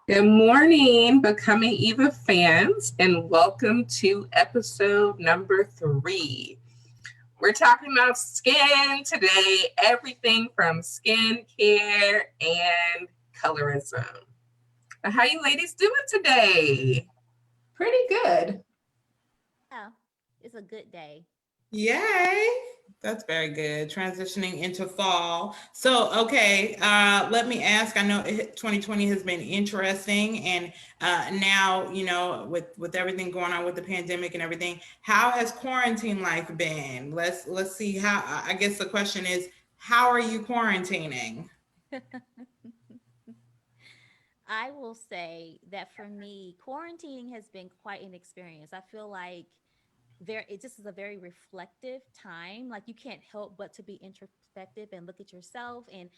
Good morning, Becoming Eva fans, and welcome to episode number 3. We're talking about skin today, everything from skincare and colorism. How you ladies doing today? Pretty good. Yeah, it's a good day. Yay. That's very good. Transitioning into fall. So, okay, let me ask. I know 2020 has been interesting, and now with everything going on with the pandemic and everything, how has quarantine life been? Let's see how. I guess the question is, how are you quarantining? I will say that for me, quarantining has been quite an experience. I feel like it just is a very reflective time. Like you can't help but to be introspective and look at yourself. And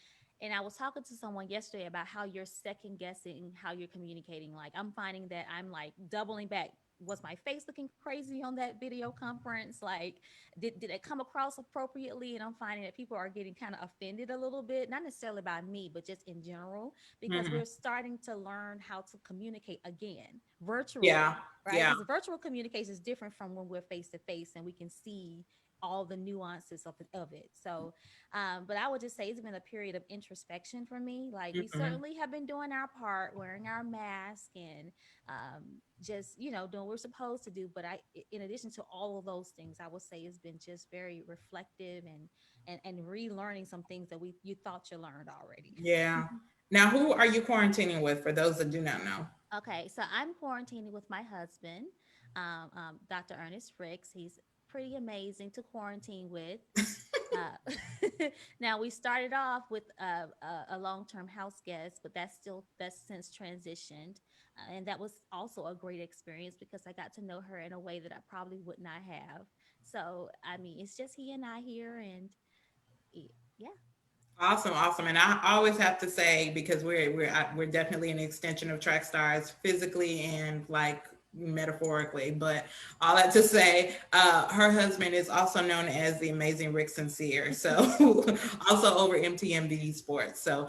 I was talking to someone yesterday about how you're second guessing how you're communicating. Like I'm finding that I'm like doubling back. Was my face looking crazy on that video conference? Like, did it come across appropriately? And I'm finding that people are getting kind of offended a little bit, not necessarily by me, but just in general, because Mhm. we're starting to learn how to communicate again virtually, Yeah, right? yeah. Because virtual communication is different from when we're face to face and we can see all the nuances of it. So, but I would just say it's been a period of introspection for me. Like we Mhm. certainly have been doing our part, wearing our mask and just doing what we're supposed to do. But in addition to all of those things, I would say it's been just very reflective and relearning some things that you thought you learned already. Yeah. Now, who are you quarantining with? For those that do not know. Okay, so I'm quarantining with my husband, Dr. Ernest Ricks. He's pretty amazing to quarantine with. Now we started off with a long-term house guest, but that's since transitioned, and that was also a great experience because I got to know her in a way that I probably would not have. So I mean, it's just he and I here, and yeah. Awesome, awesome. And I always have to say, because we're definitely an extension of Track Stars physically and like metaphorically, but all that to say, her husband is also known as the amazing Rick Sincere. So also over MTMV Sports. So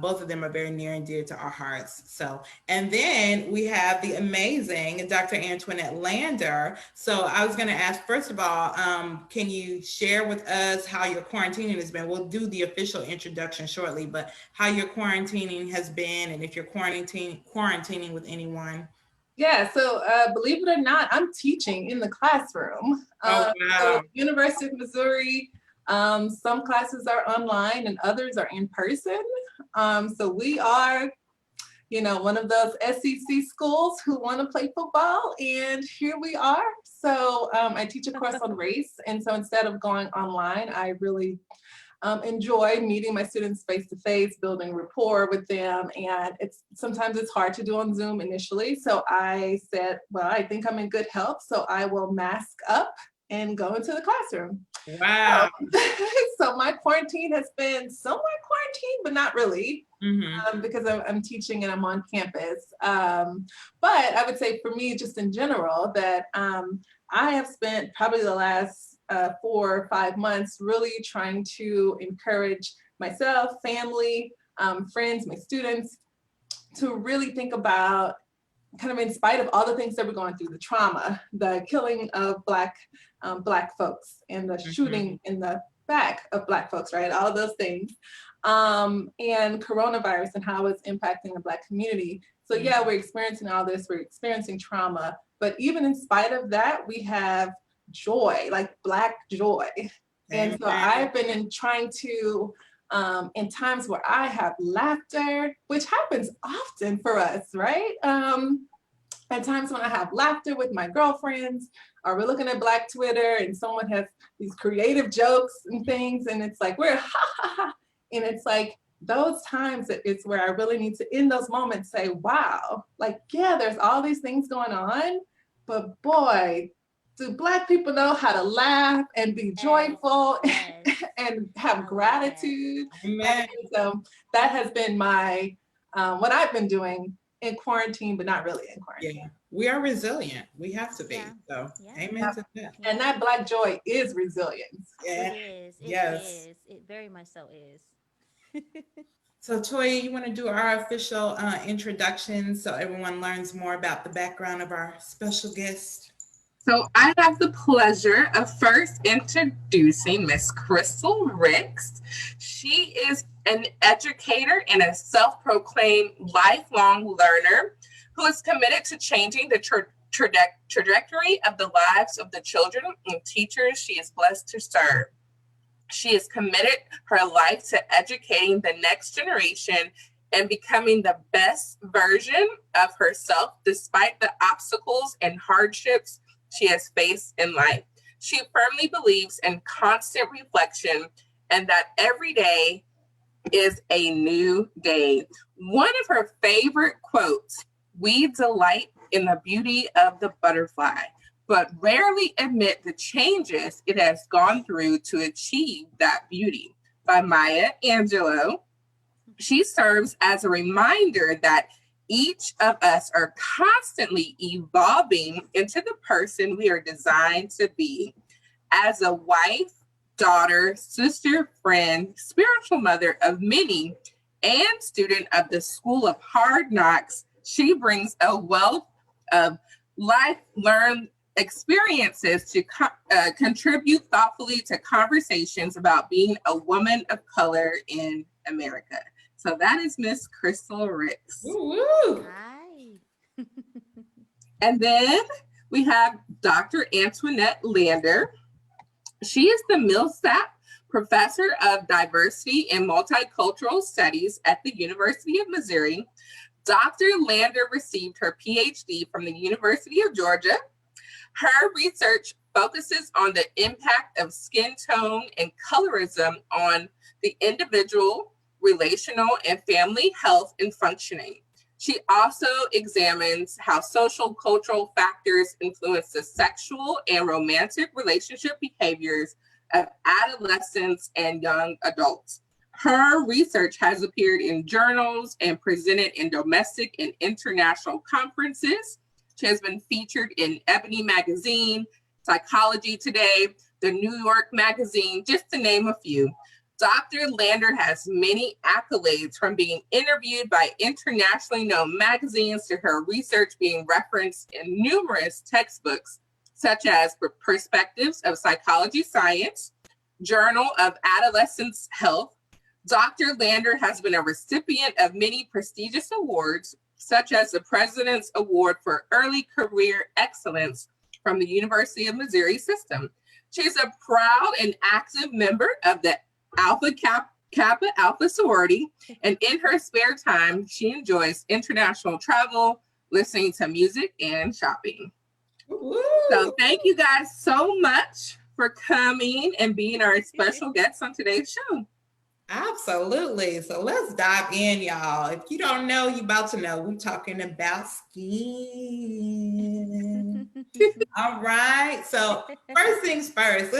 both of them are very near and dear to our hearts. So, and then we have the amazing Dr. Antionette Landor. So I was going to ask, first of all, can you share with us how your quarantining has been? We'll do the official introduction shortly, but how your quarantining has been, and if you're quarantining with anyone. Yeah, so believe it or not, I'm teaching in the classroom. Oh So wow. University of Missouri, some classes are online and others are in person. So we are, one of those SEC schools who want to play football, and here we are. So I teach a course on race, and so instead of going online, I really enjoy meeting my students face to face, building rapport with them. And sometimes it's hard to do on Zoom initially. So I said, well, I think I'm in good health, so I will mask up and go into the classroom. Wow. So my quarantine has been somewhat quarantine, but not really. Mm-hmm. Because I'm teaching and I'm on campus. But I would say for me, just in general, that I have spent probably the last 4 or 5 months really trying to encourage myself, family, friends, my students to really think about, kind of in spite of all the things that we're going through, the trauma, the killing of Black folks, and the Mm-hmm. shooting in the back of Black folks, right? All of those things, and coronavirus and how it's impacting the Black community. So yeah, we're experiencing all this, we're experiencing trauma, but even in spite of that, we have joy, like Black joy. And so Amen. I've been trying to, in times where I have laughter, which happens often for us, right? At times when I have laughter with my girlfriends, or we're looking at Black Twitter and someone has these creative jokes and things, and it's like, we're ha ha ha. And it's like, those times that it's where I really need to, in those moments, say, wow, like, yeah, there's all these things going on, but boy, do Black people know how to laugh and be Yes, joyful yes, and have I love that. gratitude, right? Amen. And so that has been my, what I've been doing in quarantine, but not really in quarantine. Yeah. We are resilient. We have to Yeah, be. So yeah, amen Yep. to that. And yeah. that Black joy is resilience. It Yeah. is. It Yes. is. It very much so is. So Toya, you want to do our official introduction so everyone learns more about the background of our special guest? So I have the pleasure of first introducing Miss Crystal Ricks. She is an educator and a self-proclaimed lifelong learner who is committed to changing the trajectory of the lives of the children and teachers she is blessed to serve. She has committed her life to educating the next generation and becoming the best version of herself despite the obstacles and hardships she has faced in life. She firmly believes in constant reflection and that every day is a new day. One of her favorite quotes, "We delight in the beauty of the butterfly, but rarely admit the changes it has gone through to achieve that beauty," by Maya Angelou. She serves as a reminder that each of us are constantly evolving into the person we are designed to be. As a wife, daughter, sister, friend, spiritual mother of many, and student of the School of Hard Knocks, she brings a wealth of life learned experiences to contribute thoughtfully to conversations about being a woman of color in America. So that is Miss Crystal Ricks. Woo-woo. Hi. And then we have Dr. Antionette Landor. She is the Millsap Professor of Diversity and Multicultural Studies at the University of Missouri. Dr. Landor received her PhD from the University of Georgia. Her research focuses on the impact of skin tone and colorism on the individual, relational, and family health and functioning. She also examines how social cultural factors influence the sexual and romantic relationship behaviors of adolescents and young adults. Her research has appeared in journals and presented in domestic and international conferences. She has been featured in Ebony Magazine, Psychology Today, the New York Magazine, just to name a few. Dr. Landor has many accolades, from being interviewed by internationally known magazines to her research being referenced in numerous textbooks, such as Perspectives of Psychology Science, Journal of Adolescent Health. Dr. Landor has been a recipient of many prestigious awards, such as the President's Award for Early Career Excellence from the University of Missouri System. She is a proud and active member of the Alpha Kappa Alpha sorority, and in her spare time, she enjoys international travel, listening to music, and shopping. Woo. So thank you guys so much for coming and being our special guests on today's show. Absolutely. So let's dive in, y'all. If you don't know, you about to know. We're talking about skin. All right. So first things first,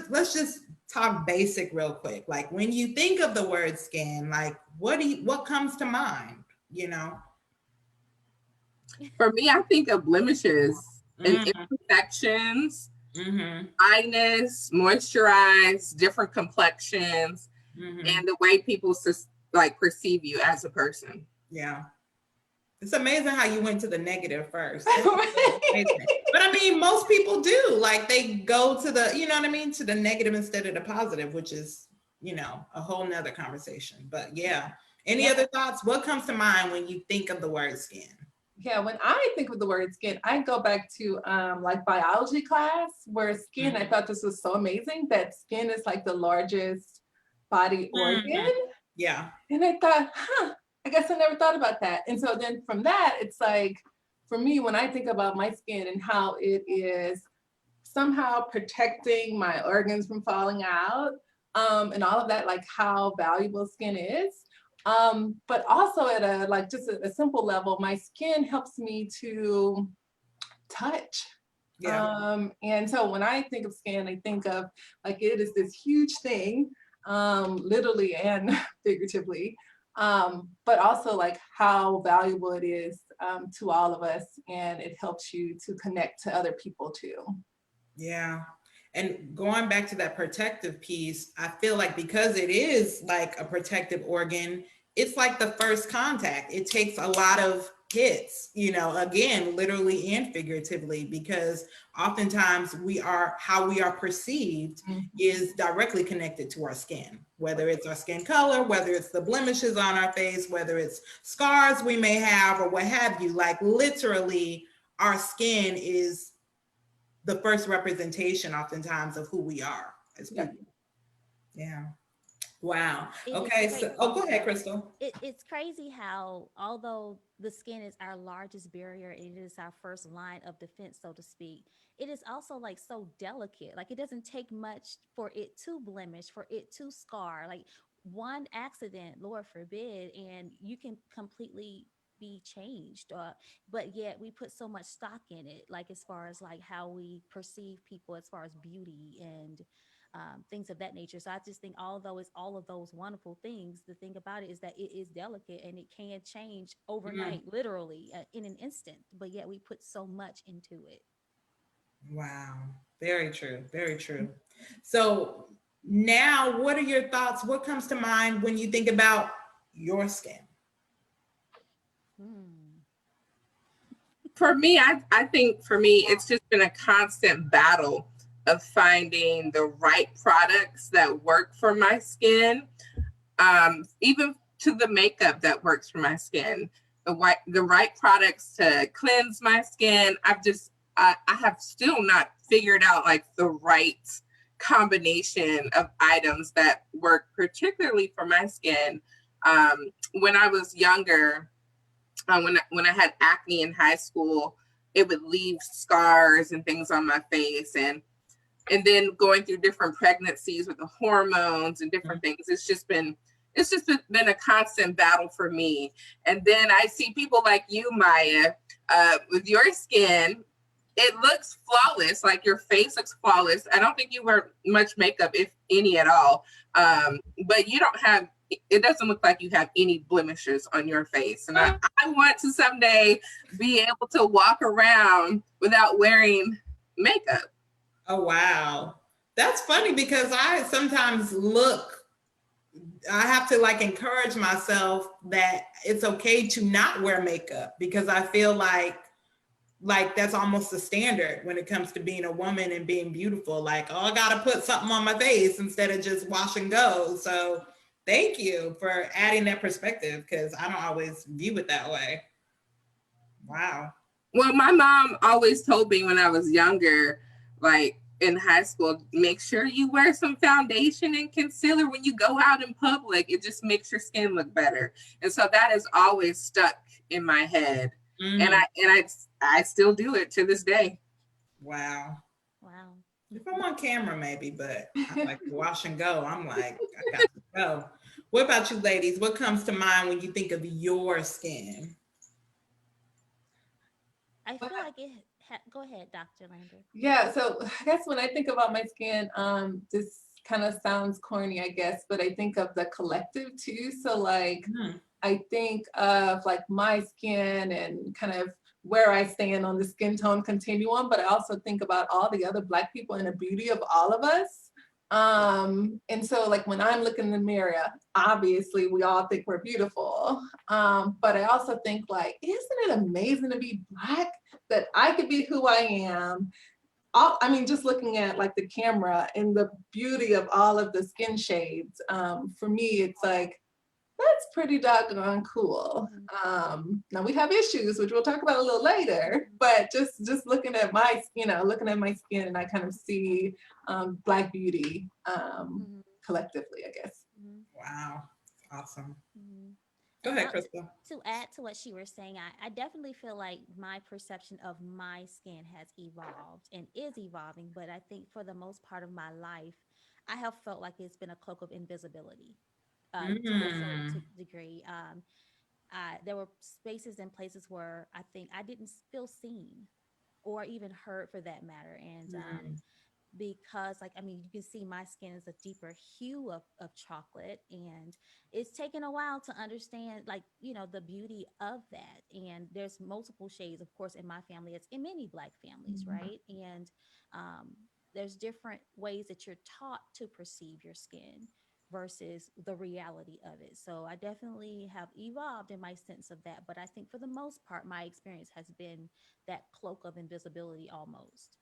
let's just talk basic real quick. Like, when you think of the word skin, like what comes to mind, you know? For me, I think of blemishes and imperfections, dryness, moisturize, different complexions, and the way people perceive you as a person. Yeah. It's amazing how you went to the negative first. But I mean, most people do. Like, they go to the, you know what I mean, to the negative instead of the positive, which is, you know, a whole nother conversation. But yeah. Any other thoughts? What comes to mind when you think of the word skin? Yeah, when I think of the word skin, I go back to like biology class, where skin, I thought this was so amazing that skin is like the largest body organ. Yeah. And I thought, I guess I never thought about that. And so then from that, it's like, for me, when I think about my skin and how it is somehow protecting my organs from falling out, and all of that, like how valuable skin is. But also at a simple level, my skin helps me to touch. Yeah. And so when I think of skin, I think of like it is this huge thing, literally and figuratively, but also like how valuable it is to all of us, and it helps you to connect to other people too. Yeah. And going back to that protective piece, I feel like because it is like a protective organ, it's like the first contact. It takes a lot of hits, again, literally and figuratively, because oftentimes how we are perceived is directly connected to our skin, whether it's our skin color, whether it's the blemishes on our face, whether it's scars we may have or what have you. Like literally our skin is the first representation oftentimes of who we are as people. Yeah. Wow. Okay. So, go ahead, Crystal. It's crazy how, although the skin is our largest barrier, it is our first line of defense, so to speak. It is also like so delicate. Like it doesn't take much for it to blemish, for it to scar. Like one accident, Lord forbid, and you can completely be changed. But yet we put so much stock in it, like as far as like how we perceive people, as far as beauty and things of that nature. So I just think, although it's all of those wonderful things, the thing about it is that it is delicate and it can change overnight, literally in an instant. But yet we put so much into it. Wow. Very true. Very true. So now, what are your thoughts? What comes to mind when you think about your skin? For me, I think for me, it's just been a constant battle of finding the right products that work for my skin, even to the makeup that works for my skin, the right products to cleanse my skin. I have still not figured out like the right combination of items that work particularly for my skin. When I was younger, when I had acne in high school, it would leave scars and things on my face, and then going through different pregnancies with the hormones and different things. It's just been a constant battle for me. And then I see people like you, Maya, with your skin. It looks flawless, like your face looks flawless. I don't think you wear much makeup, if any at all. But you don't have, it doesn't look like you have any blemishes on your face. And I want to someday be able to walk around without wearing makeup. Oh, wow. That's funny because I sometimes I have to like encourage myself that it's okay to not wear makeup, because I feel like that's almost the standard when it comes to being a woman and being beautiful. Like, oh, I gotta put something on my face instead of just wash and go. So thank you for adding that perspective, because I don't always view it that way. Wow. Well, my mom always told me when I was younger, like in high school, make sure you wear some foundation and concealer when you go out in public. It just makes your skin look better. And so that has always stuck in my head. And I still do it to this day. Wow. Wow. If I'm on camera, maybe, but I like to wash and go. I'm like, I got to go. What about you, ladies? What comes to mind when you think of your skin? I feel like go ahead, Dr. Landor. Yeah, so I guess when I think about my skin, this kind of sounds corny, I guess, but I think of the collective too. So like, I think of like my skin and kind of where I stand on the skin tone continuum, but I also think about all the other Black people and the beauty of all of us. And so like when I'm looking in the mirror, obviously we all think we're beautiful. But I also think like, isn't it amazing to be Black, that I could be who I am? I mean, just looking at like the camera and the beauty of all of the skin shades, for me, it's like, that's pretty doggone cool. Now we have issues, which we'll talk about a little later, but just looking at looking at my skin, and I kind of see Black beauty collectively, I guess. Wow. Awesome. Go ahead, Crystal. To add to what she was saying, I definitely feel like my perception of my skin has evolved and is evolving, but I think for the most part of my life, I have felt like it's been a cloak of invisibility to a certain degree. There were spaces and places where I think I didn't feel seen or even heard, for that matter. And because like, I mean, you can see my skin is a deeper hue of chocolate, and it's taken a while to understand, like, the beauty of that. And there's multiple shades, of course, in my family, it's in many Black families, right? And there's different ways that you're taught to perceive your skin. versus the reality of it. So I definitely have evolved in my sense of that. But I think for the most part, my experience has been that cloak of invisibility almost.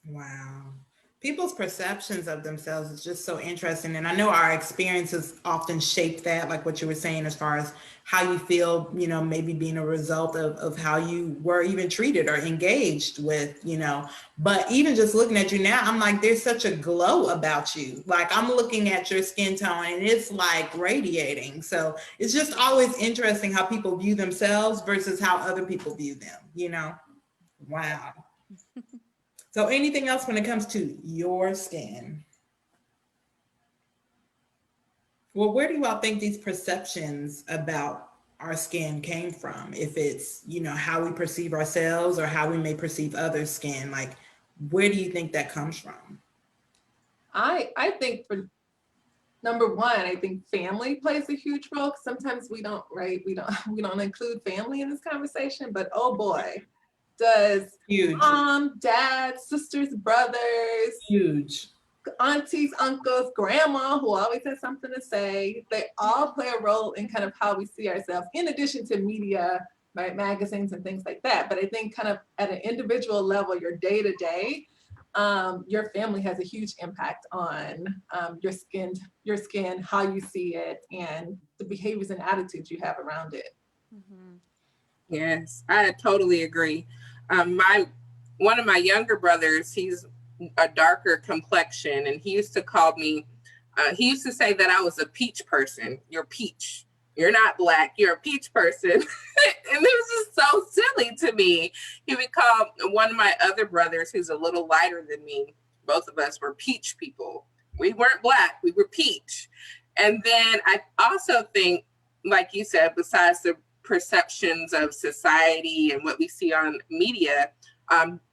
Wow. People's perceptions of themselves is just so interesting. And I know our experiences often shape that, like what you were saying, as far as how you feel, maybe being a result of how you were even treated or engaged with, But even just looking at you now, I'm like, there's such a glow about you. Like, I'm looking at your skin tone and it's like radiating. So it's just always interesting how people view themselves versus how other people view them. Wow. So anything else when it comes to your skin? Well, where do you all think these perceptions about our skin came from? If it's, how we perceive ourselves or how we may perceive others' skin, like where do you think that comes from? I think for number one, I think family plays a huge role. Sometimes we don't, right? We don't include family in this conversation, but oh boy, does Huge. mom, dad, sisters, brothers, Huge. aunties, uncles, grandma, who always has something to say, they all play a role in kind of how we see ourselves, in addition to media, right, magazines and things like that. But I think kind of at an individual level, your day to day, your family has a huge impact on your skin, how you see it, and the behaviors and attitudes you have around it. Mm-hmm. Yes, I totally agree. My one of my younger brothers, he's a darker complexion, and he used to call me. He used to say that I was a peach person. You're peach. You're not black. You're a peach person, and it was just so silly to me. He would call one of my other brothers, who's a little lighter than me. Both of us were peach people. We weren't black. We were peach. And then I also think, like you said, besides the perceptions of society and what we see on media,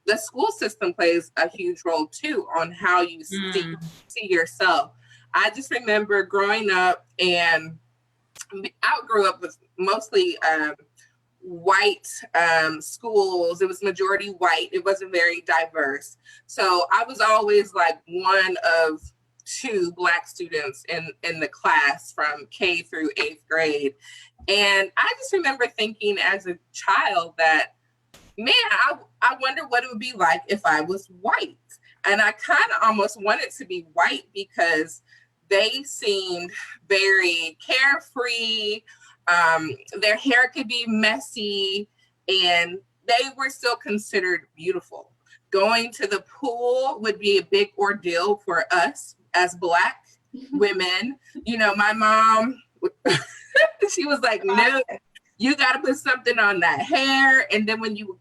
the school system plays a huge role too on how you see yourself. I just remember growing up, and I grew up with mostly white schools. It was majority white. It wasn't very diverse. So I was always like one of two black students in the class from K through 8th grade. And I just remember thinking as a child that, man, I wonder what it would be like if I was white. And I kind of almost wanted to be white because they seemed very carefree. Their hair could be messy, and they were still considered beautiful. Going to the pool would be a big ordeal for us as Black women. My mom, she was like, no, you got to put something on that hair. And then when you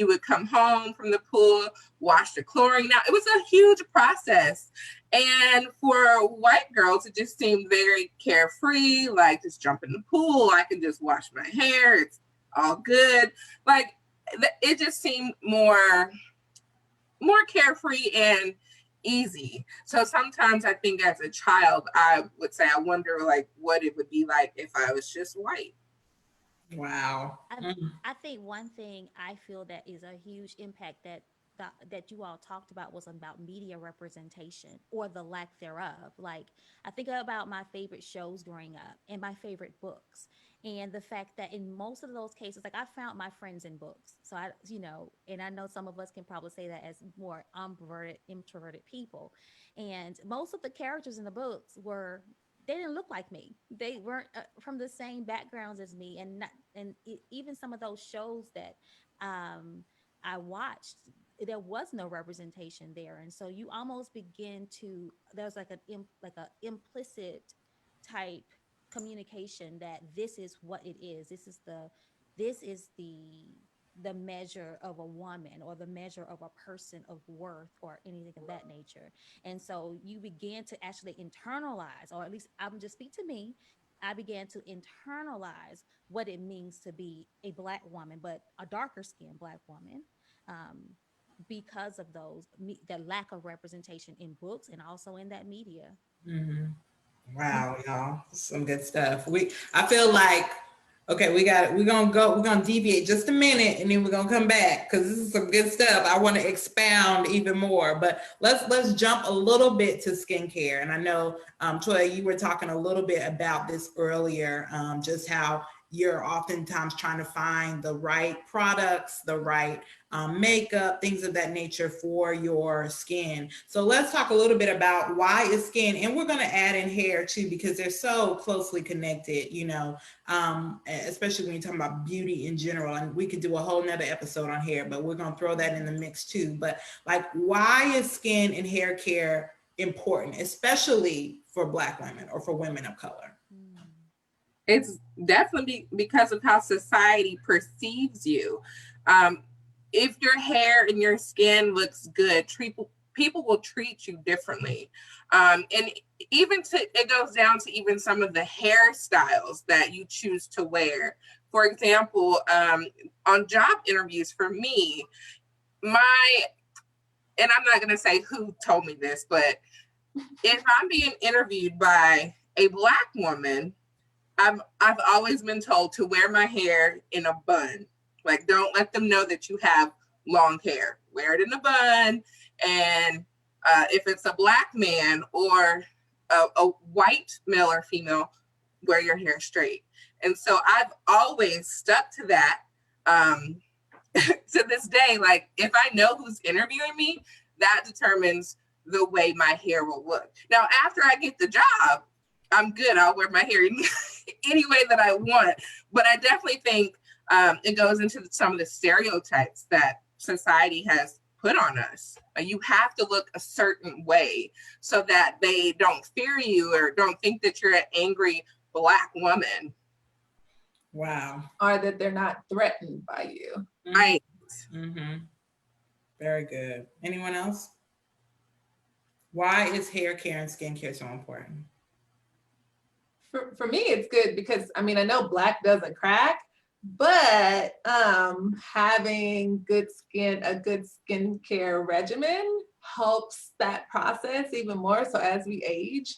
would come home from the pool, wash the chlorine out. It was a huge process. And for white girls, it just seemed very carefree, like just jump in the pool. I can just wash my hair. It's all good. Like it just seemed more carefree and easy. So sometimes I think as a child, I would say, I wonder like what it would be like if I was just white. Wow. I think one thing I feel that is a huge impact that you all talked about was about media representation or the lack thereof. Like I think about my favorite shows growing up and my favorite books, and the fact that in most of those cases, like I found my friends in books. So and I know some of us can probably say that as more introverted people, and most of the characters in the books were, they didn't look like me. They weren't from the same backgrounds as me, and even some of those shows that I watched, there was no representation there, and so you almost begin to, there's like a implicit type communication that this is what it is. This is the measure of a woman or the measure of a person of worth or anything of that nature. And so you begin to actually internalize, or at least I'm just speak to me, I began to internalize what it means to be a Black woman, but a darker skinned Black woman, um, because of the lack of representation in books and also in that media. Wow, y'all, some good stuff. I feel like Okay, we're gonna deviate just a minute and then we're gonna come back because this is some good stuff. I want to expound even more, but let's jump a little bit to skincare. And I know, Toya, you were talking a little bit about this earlier, just how you're oftentimes trying to find the right products, the right makeup, things of that nature for your skin. So let's talk a little bit about why is skin, and we're going to add in hair too, because they're so closely connected, especially when you're talking about beauty in general. And we could do a whole nother episode on hair, but we're going to throw that in the mix too. But like, why is skin and hair care important, especially for Black women or for women of color? It's definitely because of how society perceives you. If your hair and your skin looks good, people will treat you differently. And it goes down to even some of the hairstyles that you choose to wear. For example, on job interviews for me, and I'm not going to say who told me this, but if I'm being interviewed by a Black woman, I've always been told to wear my hair in a bun. Like, don't let them know that you have long hair. Wear it in a bun. And if it's a Black man or a white male or female, wear your hair straight. And so I've always stuck to that to this day. Like, if I know who's interviewing me, that determines the way my hair will look. Now, after I get the job, I'm good. I'll wear my hair any way that I want. But I definitely think it goes into some of the stereotypes that society has put on us. You have to look a certain way so that they don't fear you or don't think that you're an angry Black woman. Wow. Or that they're not threatened by you. Right. Mm-hmm. Very good. Anyone else? Why is hair care and skincare so important? For me, it's good because, I know Black doesn't crack, but having a good skincare regimen helps that process even more. So as we age,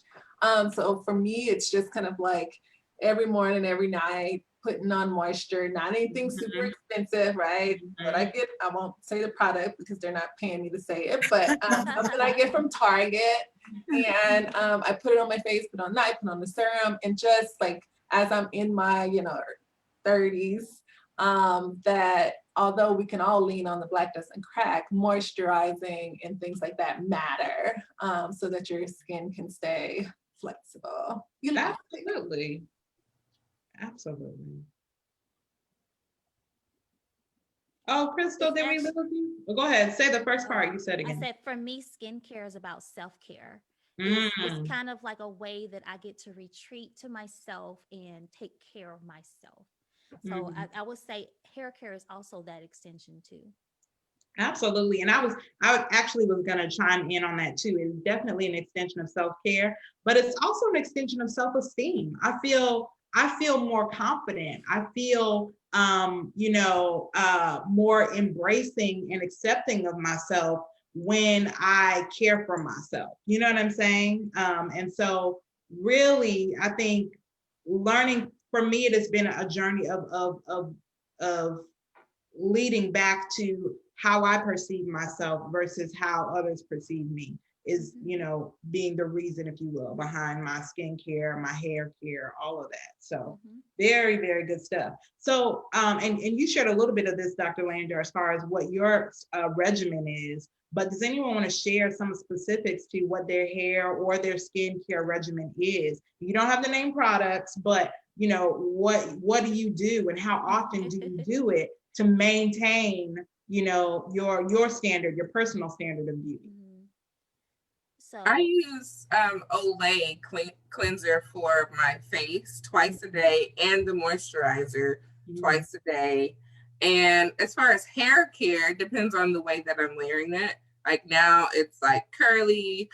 so for me, it's just kind of like every morning, every night, putting on moisture, not anything super expensive, right? But I won't say the product because they're not paying me to say it, but something I get from Target. And I put it on my face, put on night, put on the serum, and just like as I'm in my 30s, that although we can all lean on the Black doesn't crack, moisturizing and things like that matter, so that your skin can stay flexible. Absolutely. Absolutely. Oh, Crystal, did we lose you? Well, go ahead. Say the first part you said again. I said, for me, skincare is about self-care. It's kind of like a way that I get to retreat to myself and take care of myself. So I would say hair care is also that extension too. Absolutely. And I actually was going to chime in on that too. It's definitely an extension of self-care, but it's also an extension of self-esteem. I feel more confident. I feel, more embracing and accepting of myself when I care for myself. You know what I'm saying? And so really, I think learning, for me, it has been a journey of leading back to how I perceive myself versus how others perceive me is, being the reason, if you will, behind my skincare, my hair care, all of that. So very, very good stuff. So, and you shared a little bit of this, Dr. Landor, as far as what your regimen is, but does anyone want to share some specifics to what their hair or their skincare regimen is? You don't have to name products, but what do you do and how often do you do it to maintain, your standard, your personal standard of beauty? So I use Olay cleanser for my face twice a day and the moisturizer twice a day. And as far as hair care, it depends on the way that I'm wearing it. Like now it's like curly.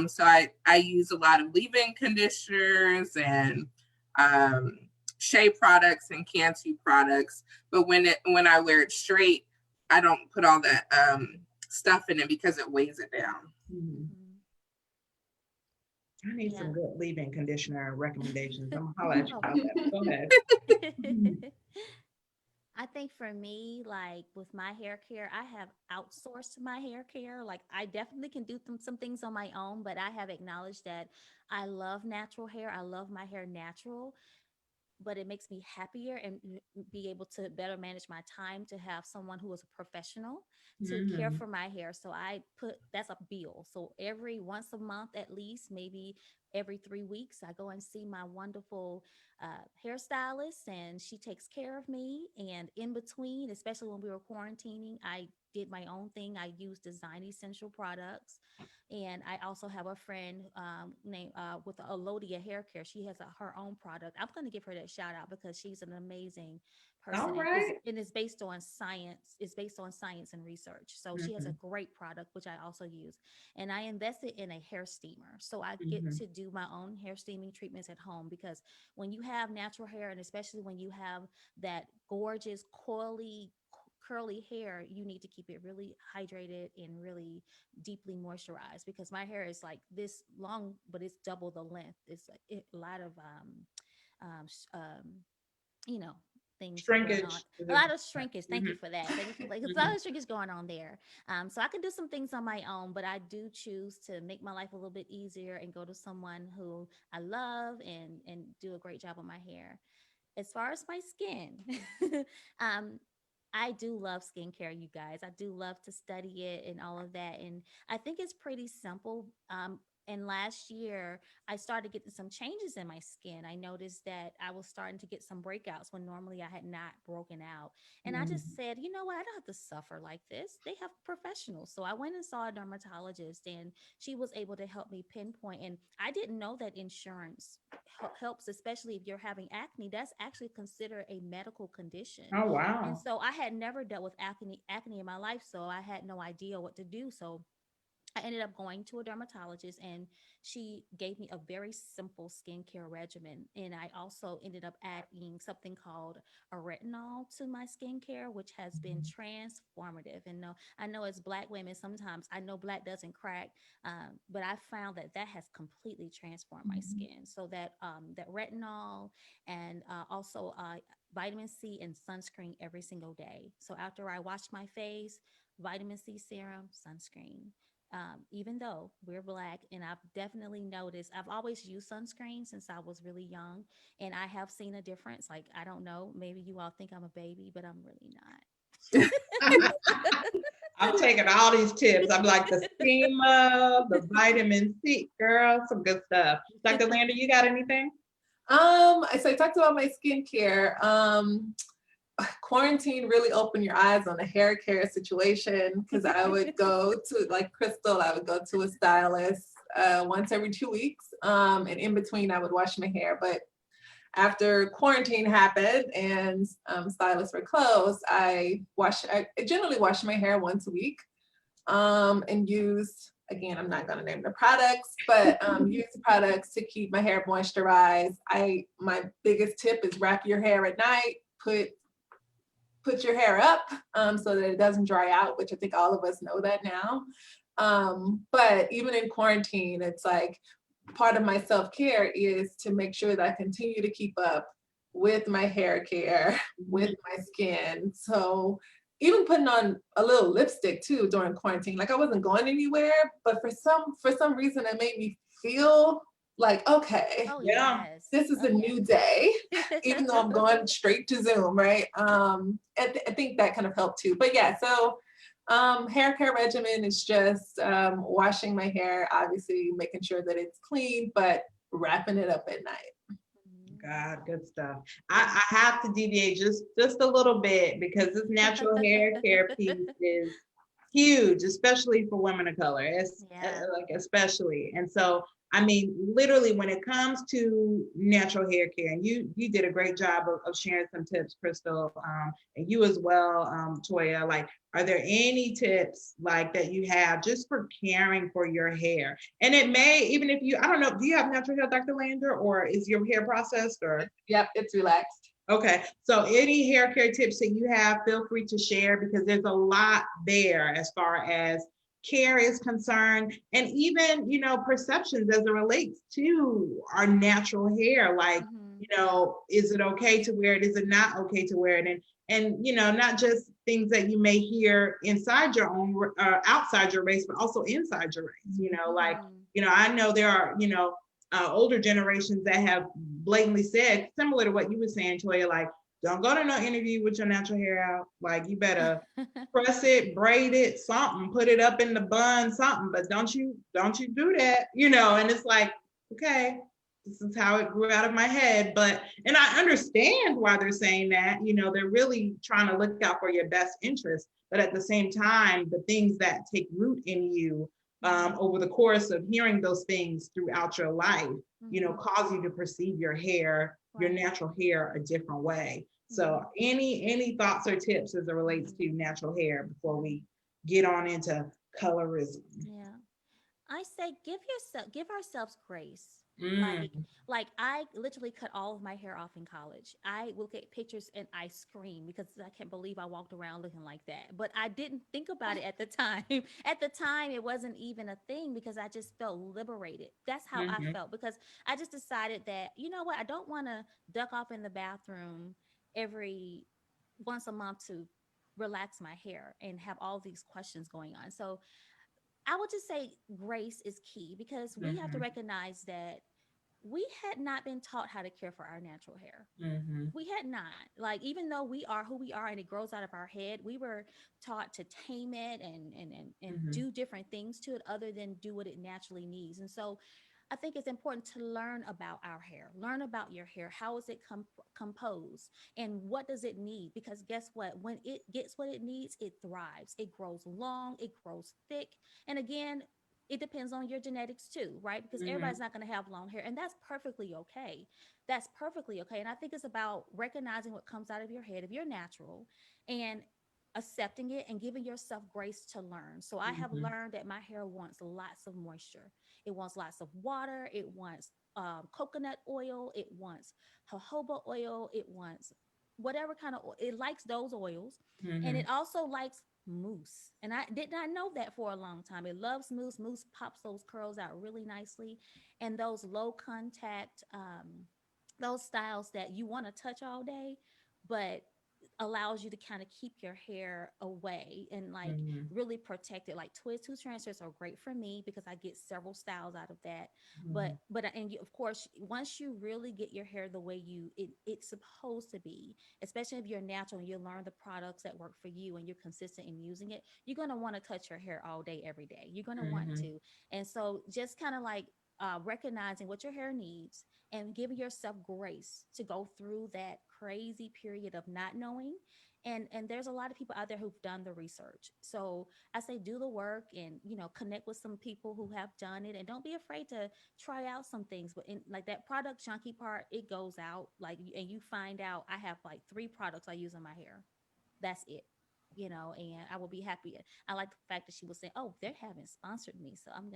So I use a lot of leave-in conditioners and shea products and Cantu products. But when I wear it straight, I don't put all that stuff in it because it weighs it down. I need some Yeah. good leave-in conditioner recommendations. I'm gonna holler at you Oh. about that. Go ahead. I think for me, like with my hair care, I have outsourced my hair care. Like I definitely can do some things on my own, but I have acknowledged that I love natural hair. I love my hair natural, but it makes me happier and be able to better manage my time to have someone who is a professional to care Mhm. for my hair. So I put that's a bill. So every once a month at least, maybe every 3 weeks, I go and see my wonderful hairstylist, and she takes care of me. And in between, especially when we were quarantining, I did my own thing. I used design essential products, and I also have a friend named with Alodia Hair Care. She has her own product. I'm going to give her that shout out because she's an amazing person, All and right. it's based on science. It's based on science and research. So she has a Mhm. great product which I also use. And I invested in a hair steamer, so I get Mhm. to do my own hair steaming treatments at home, because when you have natural hair, and especially when you have that gorgeous coily curly hair, you need to keep it really hydrated and really deeply moisturized, because my hair is like this long, but it's double the length. It's a lot of um, sh- um, you know, things going on. Shrinkage. A lot of shrinkage. Thank you Mhm. for that. Thank you for like there's a lot Mhm. of shrinkage going on there. So I can do some things on my own, but I do choose to make my life a little bit easier and go to someone who I love and do a great job on my hair. As far as my skin, um, I do love skincare, you guys. I do love to study it and all of that. And I think it's pretty simple. And last year, I started getting some changes in my skin. I noticed that I was starting to get some breakouts when normally I had not broken out. And I just Mhm. said, you know what? I don't have to suffer like this. They have professionals. So I went and saw a dermatologist, and she was able to help me pinpoint. And I didn't know that insurance helps, especially if you're having acne. That's actually considered a medical condition. Oh And wow. so I had never dealt with acne in my life, so I had no idea what to do. So I ended up going to a dermatologist, and she gave me a very simple skincare regimen. And I also ended up adding something called a retinol to my skincare, which has been Mhm. transformative. And no, I know as Black women, sometimes I know Black doesn't crack, but I found that that has completely transformed my skin. So that retinol and also vitamin C and sunscreen every single day. So after I wash my face, vitamin C serum, sunscreen. Even though we're Black, and I've definitely noticed, I've always used sunscreen since I was really young, and I have seen a difference. Like, I don't know, maybe you all think I'm a baby, but I'm really not. I'm taking all these tips. I'm like the schema, the vitamin C, girl, some good stuff. Dr. Landor, you got anything? So I talked about my skincare. Quarantine really opened your eyes on the hair care situation, because I would go to, like Crystal, I would go to a stylist once every 2 weeks. And in between, I would wash my hair. But after quarantine happened and stylists were closed, I generally wash my hair once a week, and use, again, I'm not going to name the products, but use products to keep my hair moisturized. My biggest tip is wrap your hair at night, put your hair up so that it doesn't dry out, which I think all of us know that now. But even in quarantine, it's like part of my self-care is to make sure that I continue to keep up with my hair care, with my skin. So even putting on a little lipstick too during quarantine, like I wasn't going anywhere, but for some reason it made me feel like, okay, Oh, Yeah. yes. this is Oh, a new day, even though I'm going straight to Zoom, right? I think that kind of helped too. But yeah, so hair care regimen is just washing my hair, obviously making sure that it's clean, but wrapping it up at night. God, good stuff. I have to deviate just a little bit because this natural hair care piece is huge, especially for women of color. It's Yeah. like especially. And so, I mean, literally when it comes to natural hair care, and you did a great job of sharing some tips, Crystal, and you as well, Toya. Like, are there any tips like that you have just for caring for your hair? And it may, even if you, I don't know, do you have natural hair, Dr. Lander, or is your hair processed or? Yep, it's relaxed. Okay, so any hair care tips that you have, feel free to share because there's a lot there as far as care is concerned, and even, you know, perceptions as it relates to our natural hair. Like, you know, is it okay to wear it? Is it not okay to wear it? And you know, not just things that you may hear inside your own outside your race, but also inside your race. You know, like, you know, I know there are, you know, older generations that have blatantly said, similar to what you were saying, Toya, like, don't go to no interview with your natural hair out. Like, you better press it, braid it, something, put it up in the bun, something, but don't you do that, you know. And it's like, okay, this is how it grew out of my head. But, and I understand why they're saying that, you know, they're really trying to look out for your best interest. But at the same time, the things that take root in you over the course of hearing those things throughout your life, you know, cause you to perceive your hair, your natural hair, a different way. So any thoughts or tips as it relates to natural hair before we get on into colorism? Yeah. I say give ourselves grace. Mm. Like I literally cut all of my hair off in college. I will get pictures and I scream because I can't believe I walked around looking like that. But I didn't think about it at the time. At the time, it wasn't even a thing because I just felt liberated. That's how I felt, because I just decided that, you know what, I don't want to duck off in the bathroom every once a month to relax my hair and have all these questions going on. So I would just say grace is key, because we have to recognize that we had not been taught how to care for our natural hair. We had not. Like, even though we are who we are and it grows out of our head, we were taught to tame it and do different things to it other than do what it naturally needs. And so I think it's important to learn about our hair, learn about your hair. How is it composed and what does it need? Because guess what? When it gets what it needs, it thrives. It grows long, it grows thick. And again, it depends on your genetics too, right? Because everybody's not going to have long hair, and that's perfectly okay. That's perfectly okay. And I think it's about recognizing what comes out of your head if you're natural, and accepting it and giving yourself grace to learn. So I have learned that my hair wants lots of moisture. It wants lots of water. It wants coconut oil. It wants jojoba oil. It wants whatever kind of oil. It likes those oils. And it also likes mousse. And I did not know that for a long time. It loves mousse. Mousse pops those curls out really nicely. And those low contact, those styles that you want to touch all day, but allows you to kind of keep your hair away and like really protect it. Like twist two transfers are great for me because I get several styles out of that. But and you, of course, once you really get your hair the way it's supposed to be, especially if you're natural and you learn the products that work for you and you're consistent in using it, you're going to want to touch your hair all day every day. You're going to want to. And so just kind of like recognizing what your hair needs and giving yourself grace to go through that crazy period of not knowing. And there's a lot of people out there who've done the research. So I say do the work and, you know, connect with some people who have done it, and don't be afraid to try out some things. But in like that product junkie part, it goes out like, and you find out I have like 3 products I use in my hair. That's it. You know, and I will be happy. I like the fact that she was saying, "Oh, they haven't sponsored me, so I'm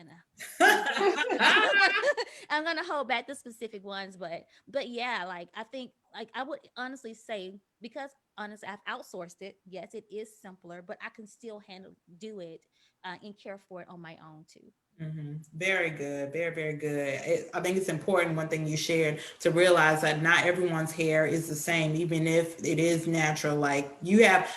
I'm gonna hold back the specific ones." But yeah, like I think, like I would honestly say, because honestly, I've outsourced it. Yes, it is simpler, but I can still do it, and care for it on my own too. Very good. Very, very good. I think it's important, one thing you shared, to realize that not everyone's hair is the same, even if it is natural. Like you have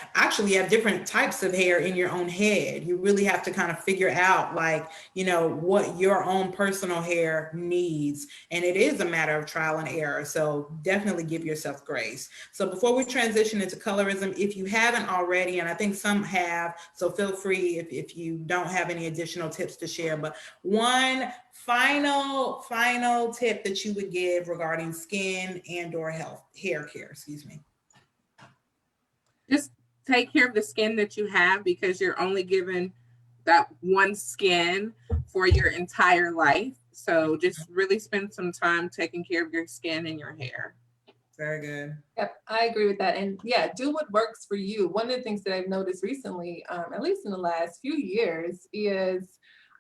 different types of hair in your own head. You really have to kind of figure out, like, you know, what your own personal hair needs. And it is a matter of trial and error. So definitely give yourself grace. So before we transition into colorism, if you haven't already, and I think some have, so feel free if you don't have any additional tips to share, but one final tip that you would give regarding skin and or hair care, excuse me. Just take care of the skin that you have, because you're only given that one skin for your entire life. So just really spend some time taking care of your skin and your hair. Very good. Yep, I agree with that. And yeah, do what works for you. One of the things that I've noticed recently, at least in the last few years, is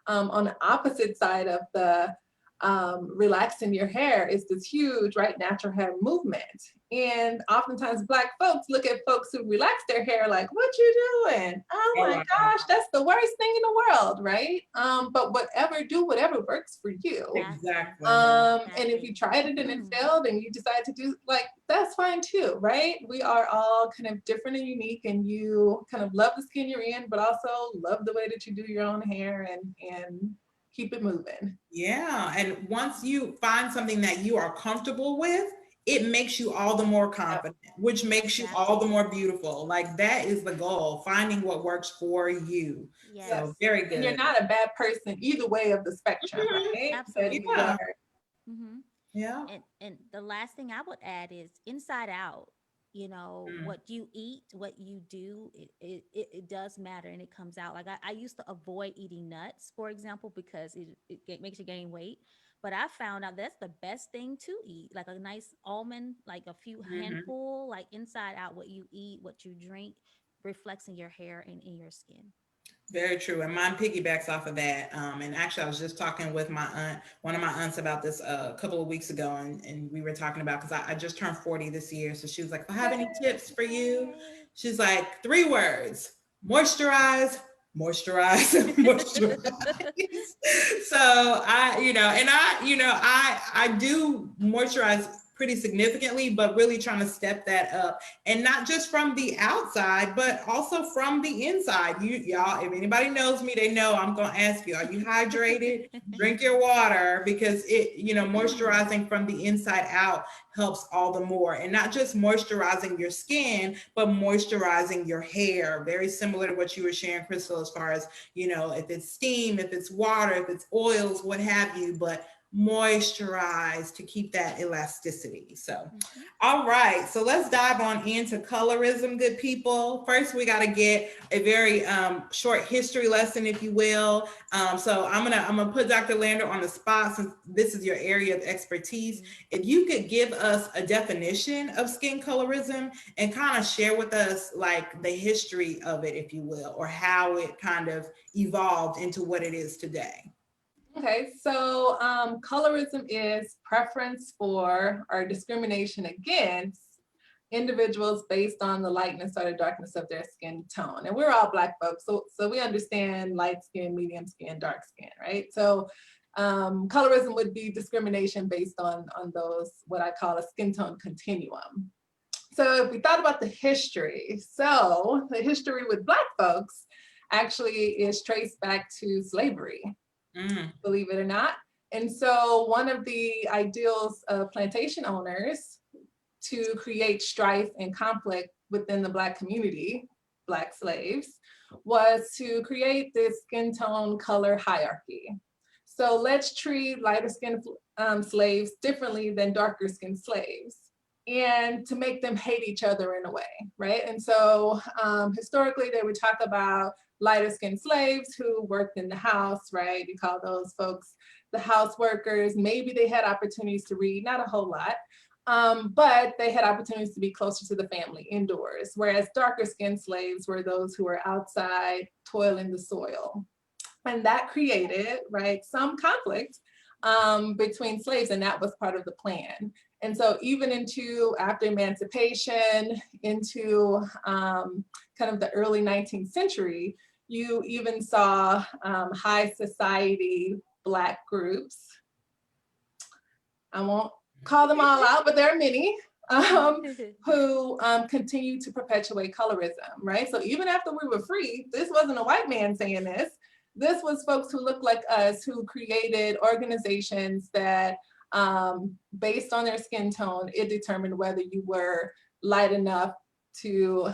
on the opposite side of the relaxing your hair is this huge, right, natural hair movement. And oftentimes Black folks look at folks who relax their hair like, what you doing? Oh my gosh, that's the worst thing in the world, right? But do whatever works for you. Exactly. And if you tried it and it failed and you decide to do, like, that's fine too, right? We are all kind of different and unique, and you kind of love the skin you're in, but also love the way that you do your own hair and keep it moving. Yeah. And once you find something that you are comfortable with, it makes you all the more confident, which makes you all the more beautiful. Like, that is the goal, finding what works for you. Yes. So very good. And you're not a bad person either way of the spectrum, right? Absolutely. Yeah. Yeah. And the last thing I would add is inside out. You know, what you eat, what you do, it does matter, and it comes out. Like I used to avoid eating nuts, for example, because it makes you gain weight. But I found out that's the best thing to eat, like a nice almond, like a few handful, like inside out. What you eat, what you drink, reflects in your hair and in your skin. Very true. And mine piggybacks off of that. And actually, I was just talking with my aunt, one of my aunts, about this a couple of weeks ago. And we were talking about, because I just turned 40 this year. So she was like, if I have any tips for you, she's like, 3 words: moisturize, moisturize, moisturize. So I do moisturize pretty significantly, but really trying to step that up, and not just from the outside, but also from the inside. Y'all, if anybody knows me, they know I'm going to ask you, are you hydrated? Drink your water, because moisturizing from the inside out helps all the more. And not just moisturizing your skin, but moisturizing your hair. Very similar to what you were sharing, Crystal, as far as, if it's steam, if it's water, if it's oils, what have you, but moisturize to keep that elasticity. So, all right, so let's dive on into colorism, good people. First, we got to get a very short history lesson, if you will. So I'm gonna put Dr. Landor on the spot, since this is your area of expertise. If you could give us a definition of skin colorism and kind of share with us like the history of it, if you will, or how it kind of evolved into what it is today. Okay, so colorism is preference for or discrimination against individuals based on the lightness or the darkness of their skin tone. And we're all Black folks, so we understand light skin, medium skin, dark skin, right? So colorism would be discrimination based on those, what I call a skin tone continuum. So if we thought about the history, so the history with Black folks actually is traced back to slavery. Believe it or not. And so one of the ideals of plantation owners to create strife and conflict within the Black community, Black slaves, was to create this skin tone color hierarchy. So let's treat lighter skinned slaves differently than darker skinned slaves, and to make them hate each other in a way, right? And so historically they would talk about lighter skinned slaves who worked in the house, right? You call those folks the house workers. Maybe they had opportunities to read, not a whole lot, but they had opportunities to be closer to the family indoors. Whereas darker skinned slaves were those who were outside toiling the soil. And that created, right, some conflict between slaves, and that was part of the plan. And so even into after emancipation, into kind of the early 19th century, you even saw high society Black groups. I won't call them all out, but there are many who continue to perpetuate colorism, right? So even after we were free, this wasn't a white man saying this. This was folks who looked like us, who created organizations that based on their skin tone, it determined whether you were light enough to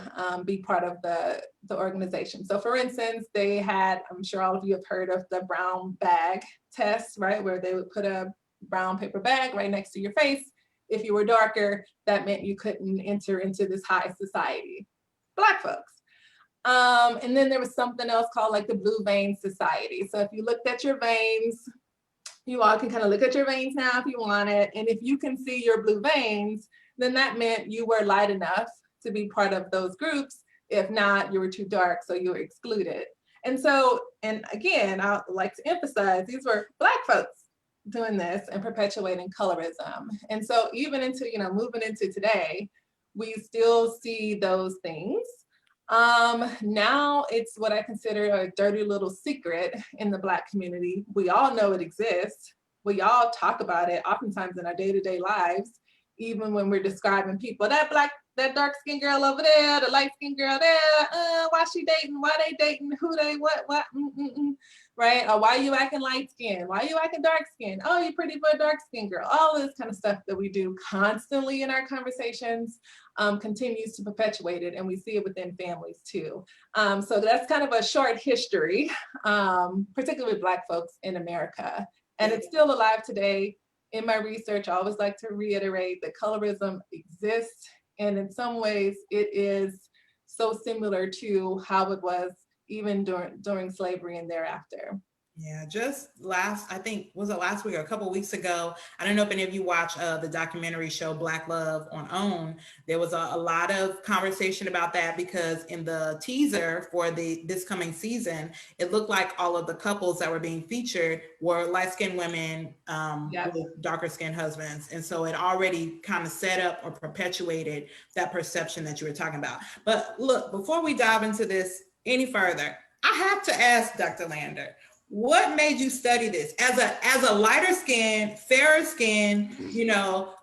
be part of the organization. So for instance, they had, I'm sure all of you have heard of the brown bag test, right? Where they would put a brown paper bag right next to your face. If you were darker, that meant you couldn't enter into this high society. Black folks. And then there was something else called like the Blue Vein Society. So if you looked at your veins, you all can kind of look at your veins now if you want it. And if you can see your blue veins, then that meant you were light enough to be part of those groups. If not, you were too dark, so you were excluded. And so, and again, I like to emphasize, these were Black folks doing this and perpetuating colorism. And so even into, moving into today, we still see those things. Now it's what I consider a dirty little secret in the Black community. We all know it exists. We all talk about it oftentimes in our day-to-day lives, even when we're describing people, that dark-skinned girl over there, the light-skinned girl there, why she dating, why they dating, who they, what, right? Or why you acting light-skinned, why you acting dark-skinned, oh, you pretty for a dark-skinned girl. All this kind of stuff that we do constantly in our conversations continues to perpetuate it, and we see it within families too. So that's kind of a short history, particularly with Black folks in America. And it's still alive today. In my research, I always like to reiterate that colorism exists, and in some ways it is so similar to how it was even during slavery and thereafter. Yeah, just I think, was it last week or a couple of weeks ago? I don't know if any of you watch the documentary show Black Love on OWN. There was a lot of conversation about that, because in the teaser for this coming season, it looked like all of the couples that were being featured were light-skinned women with darker-skinned husbands. And so it already kind of set up or perpetuated that perception that you were talking about. But look, before we dive into this any further, I have to ask Dr. Landor, what made you study this as a lighter skin, fairer skin,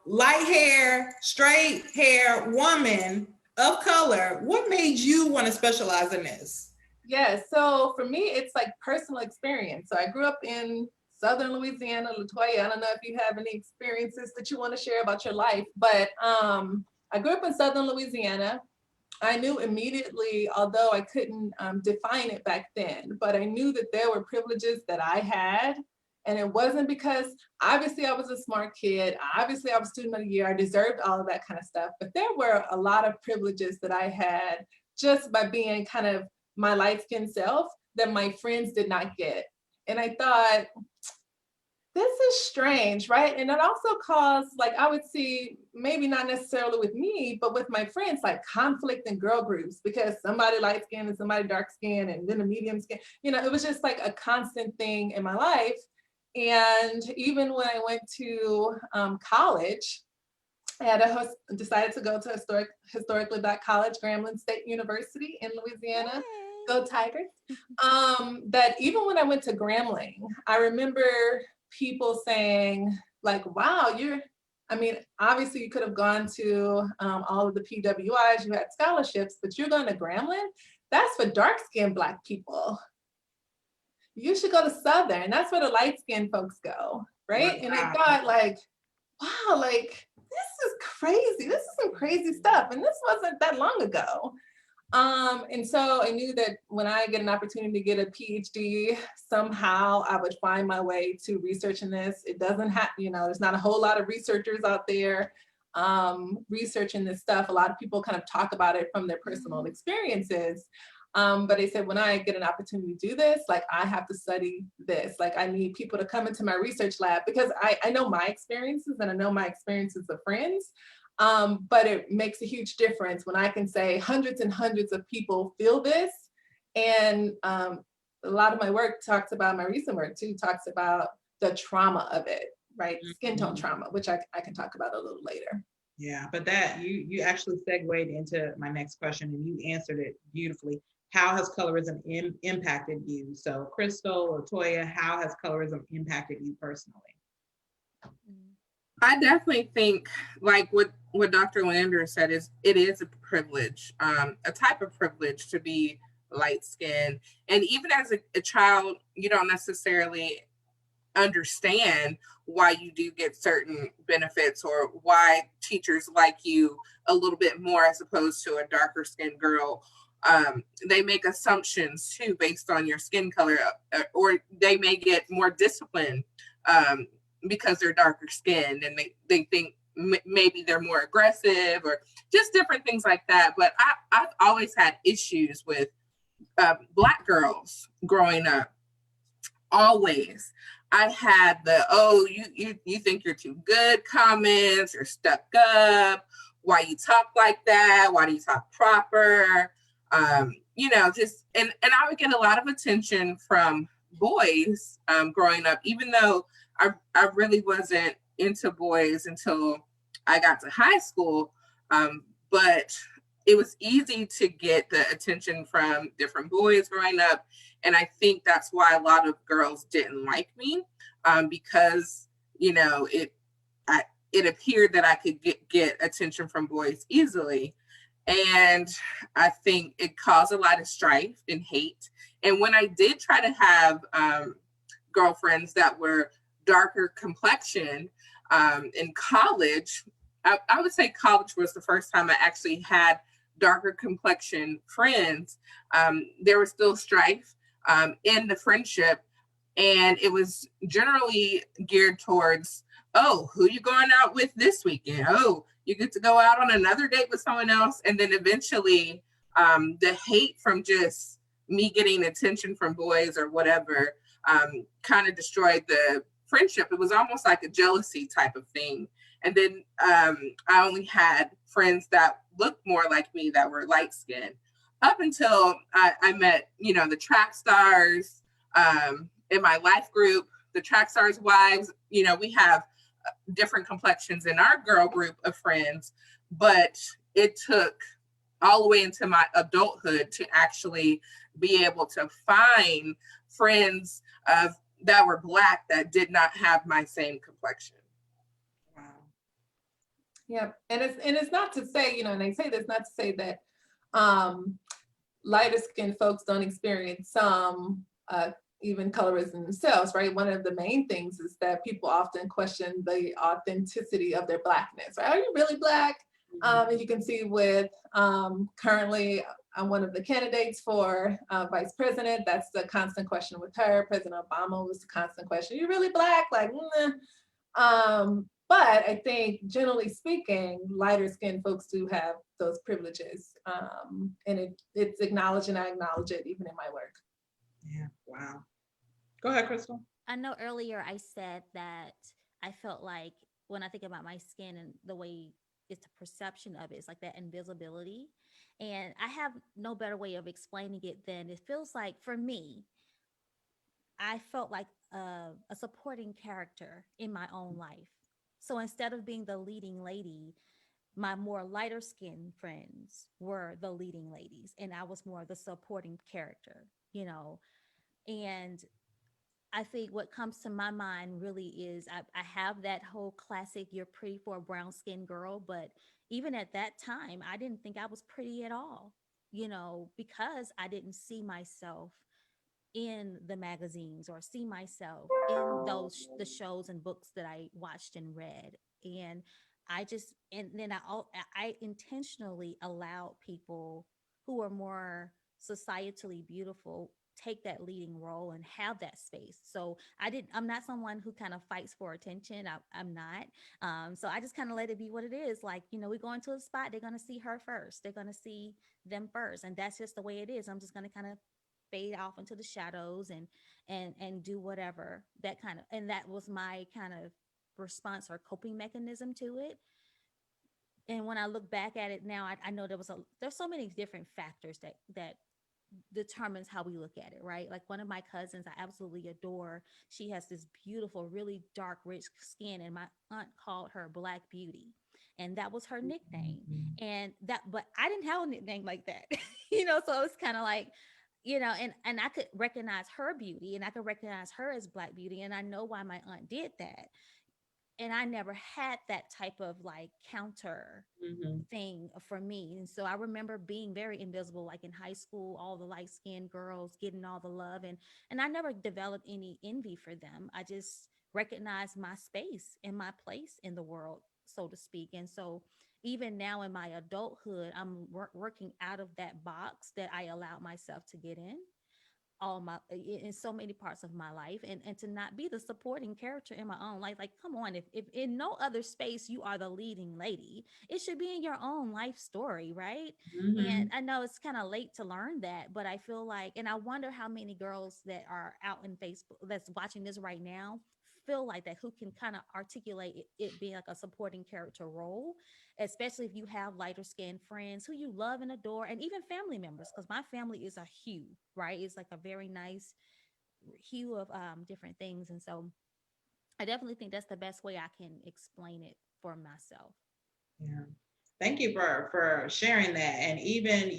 light hair, straight hair woman of color? What made you want to specialize in this? Yeah, so for me, it's like personal experience. So I grew up in Southern Louisiana. Latoya, I don't know if you have any experiences that you want to share about your life, but I grew up in Southern Louisiana. I knew immediately, although I couldn't define it back then, but I knew that there were privileges that I had. And it wasn't because, obviously I was a smart kid, obviously I was student of the year, I deserved all of that kind of stuff, but there were a lot of privileges that I had just by being kind of my light-skinned self that my friends did not get. And I thought, this is strange, right? And it also caused, like, I would see, maybe not necessarily with me, but with my friends, like conflict in girl groups, because somebody light skinned and somebody dark skinned and then a medium skin, it was just like a constant thing in my life. And even when I went to college, I had decided to go to historically Black college, Grambling State University in Louisiana. Hey. Go Tigers. That even when I went to Grambling, I remember people saying, like, wow, obviously you could have gone to all of the PWIs, you had scholarships, but you're going to Grambling? That's for dark-skinned Black people. You should go to Southern. That's where the light-skinned folks go, right? Wow. And I thought, like, wow, like, this is crazy. This is some crazy stuff. And this wasn't that long ago. And so I knew that when I get an opportunity to get a PhD, somehow I would find my way to researching this. It doesn't have, there's not a whole lot of researchers out there researching this stuff. A lot of people kind of talk about it from their personal experiences. But I said, when I get an opportunity to do this, like, I have to study this. Like, I need people to come into my research lab, because I know my experiences and I know my experiences of friends. But it makes a huge difference when I can say hundreds and hundreds of people feel this. And a lot of my work talks about, my recent work too, talks about the trauma of it, right? Mm-hmm. Skin tone trauma, which I can talk about a little later. Yeah, but that you actually segued into my next question, and you answered it beautifully. How has colorism impacted you? So Crystal or Toya, how has colorism impacted you personally? I definitely think, like what Dr. Landor said, it is a privilege, a type of privilege to be light-skinned. And even as a child, you don't necessarily understand why you do get certain benefits, or why teachers like you a little bit more as opposed to a darker skinned girl. They make assumptions too based on your skin color, or they may get more disciplined because they're darker skinned, and they think maybe they're more aggressive, or just different things like that. But I've always had issues with Black girls growing up. Always. I had the, oh, you think you're too good comments, you're stuck up, why you talk like that, why do you talk proper? Just, and I would get a lot of attention from boys growing up, even though I really wasn't into boys until I got to high school. But it was easy to get the attention from different boys growing up. And I think that's why a lot of girls didn't like me, because, you know, I, it appeared that I could get attention from boys easily. And I think it caused a lot of strife and hate. And when I did try to have girlfriends that were darker complexion in college, I would say college was the first time I actually had darker complexion friends. There was still strife in the friendship, and it was generally geared towards, oh, who you going out with this weekend? Oh, you get to go out on another date with someone else. And then eventually the hate from just me getting attention from boys or whatever kind of destroyed the friendship. It was almost like a jealousy type of thing. And then I only had friends that looked more like me that were light skinned up until I met, you know, the track stars in my life group, the track stars wives. You know, we have different complexions in our girl group of friends, but it took all the way into my adulthood to actually be able to find friends that were Black that did not have my same complexion. Wow. Yeah, and it's not to say, you know, and they say this not to say that lighter skinned folks don't experience some even colorism themselves, right? One of the main things is that people often question the authenticity of their Blackness, right? Are you really Black? As you can see with currently I'm one of the candidates for vice president. That's the constant question with her. President Obama was the constant question. Are you really Black? Like, but I think generally speaking, lighter skinned folks do have those privileges. And it's acknowledged, and I acknowledge it even in my work. Yeah. Wow. Go ahead, Crystal. I know earlier I said that I felt like when I think about my skin and the way it's a perception of it, it's like that invisibility. And I have no better way of explaining it than it feels like for me, I felt like a supporting character in my own life. So instead of being the leading lady, my more lighter skinned friends were the leading ladies, and I was more the supporting character, you know. And I think what comes to my mind really is I have that whole classic, you're pretty for a brown skinned girl. But even at that time, I didn't think I was pretty at all, you know, because I didn't see myself in the magazines or see myself in those the shows and books that I watched and read. And and then I intentionally allowed people who are more societally beautiful take that leading role and have that space. So I'm not someone who kind of fights for attention. I'm not. So I just kind of let it be what it is. Like, you know, we go into a spot, they're going to see her first. They're going to see them first. And that's just the way it is. I'm just going to kind of fade off into the shadows and do whatever. That kind of, and that was my kind of response or coping mechanism to it. And when I look back at it now, I know there's so many different factors that determines how we look at it, right? Like one of my cousins I absolutely adore. She has this beautiful, really dark, rich skin, and my aunt called her Black Beauty. And that was her nickname. But I didn't have a nickname like that, you know, so it's kind of like, you know, and I could recognize her beauty and I could recognize her as Black Beauty. And I know why my aunt did that. And I never had that type of like counter thing for me. And so I remember being very invisible, like in high school, all the light skinned girls getting all the love. And I never developed any envy for them. I just recognized my space and my place in the world, so to speak. And so even now in my adulthood, I'm working out of that box that I allowed myself to get in so many parts of my life, and to not be the supporting character in my own life. Like, come on, if in no other space you are the leading lady, it should be in your own life story, right? And I know it's kind of late to learn that, but I feel like, and I wonder how many girls that are out in Facebook that's watching this right now feel like that, who can kind of articulate it being like a supporting character role, especially if you have lighter skinned friends who you love and adore, and even family members, because my family is a hue, right? It's like a very nice hue of different things. And so I definitely think that's the best way I can explain it for myself. Yeah. Thank you for sharing that. And even,